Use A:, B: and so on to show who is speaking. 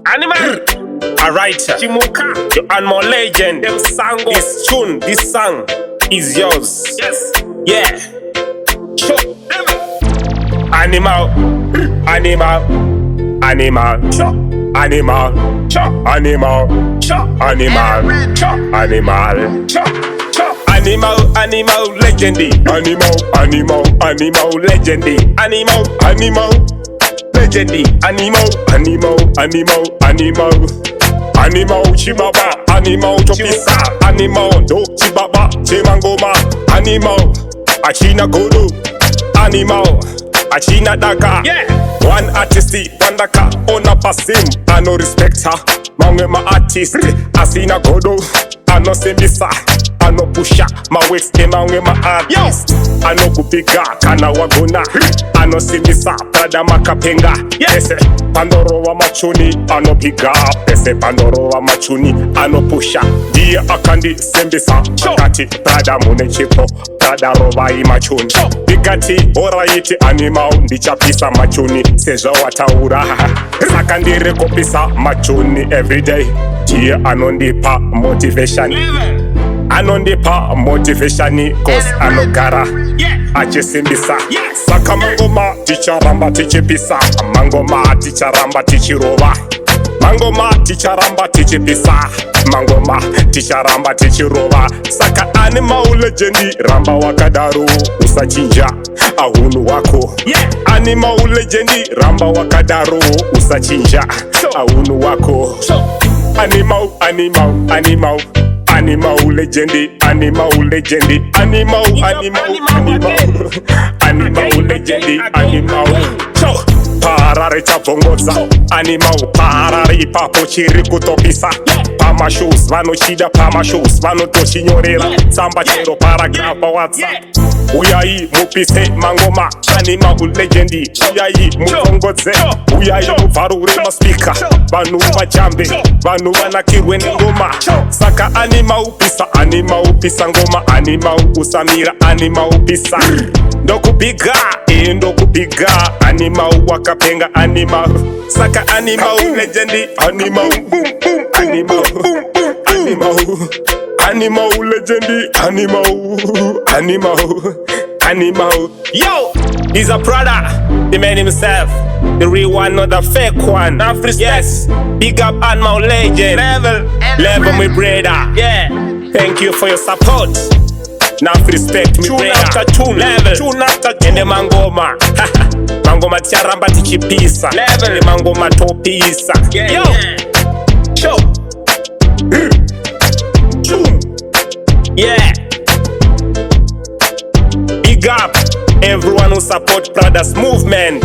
A: Annemawlegend. Alright, Chimuka, the Annemawlegend. Them sang this tune, this song is yours. Yes. Yeah. Sure. Annemaw, Annemaw, Annemaw, sure. Annemaw, sure. Annemaw, sure. Annemaw, sure. Annemaw, sure. Annemaw, Annemawlegend. Annemaw, Annemaw, Annemawlegend. Annemaw, Annemawlegend. Annemaw, Annemaw, Annemaw, Annemaw. Annemaw chibaba, Annemaw chopisa, Annemaw do chibaba, chimangoma, Annemaw, achina godo, Annemaw, achina daka. Yeah. One artist, one daka, ona pasim, I no respect her. Mangwe ma artist, asina godo, I no sembisa, I no pusha, ma wex mangwe ma artist. I no kupiga, kana wagona, I no sembisa, Prada makapenga. Yes, Pandoro wa machuni, I no piga, pese Pandoro wa machuni, I no pusha. Dia akandi sembisa, kati Prada mune chipo, Prada roba I machuni. Bigati ora iti Annemaw ndichapisa machuni, seja wataura. Sakandire kopisa machuni everyday. Dia anondipa motivation. Anondipa motivation cause anogara. Achisimbisa. Saka mangoma ticharamba tichipisa. Mangoma ticharamba tichiroba. Mangoma ticharamba tichipisa. Mangoma ticharamba tichiroba. Saka Annemawlegend ramba wakadaru usachinja ahunu wako. Annemawlegend ramba wakadaru usachinja ahunu wako. Annemaw, Annemaw, Annemaw, Annemawlegend, Annemawlegend, Annemaw, Annemaw, Annemaw, Annemawlegend, Annemaw. Parare chavongoza, Annemaw, parare ipapo chiri kutopisa. Pama shows, vano chida pama shows, vano toshinyorera, samba chero paragrapha WhatsApp. Uyai mupise mangoma, Annemawlegend. Uyai mutongodze, uyai muvarure maspika. Vanu majambe, vanu vanakirwe ngoma. Saka Annemaw pisa ngoma, Annemaw usamira, Annemaw pisa. Ndokupiga, ndokupiga, Annemaw wakapenga, Annemaw. Saka Annemawlegend, Annemaw, Annemaw, Annemaw, Annemawlegend, Annemaw, Annemaw, Annemaw. Yo, he's a Prada, the man himself, the real one, not the fake one. Yes, big up Annemawlegend. Level me brother. Yeah, thank you for your support. Now respect me brother. After tune after tune. Ende mangoma. Mangoma tiaramba tichipisa. Level mangoma topisa. Yo, show. Tune. Yeah. Big up everyone who support Prada's movement.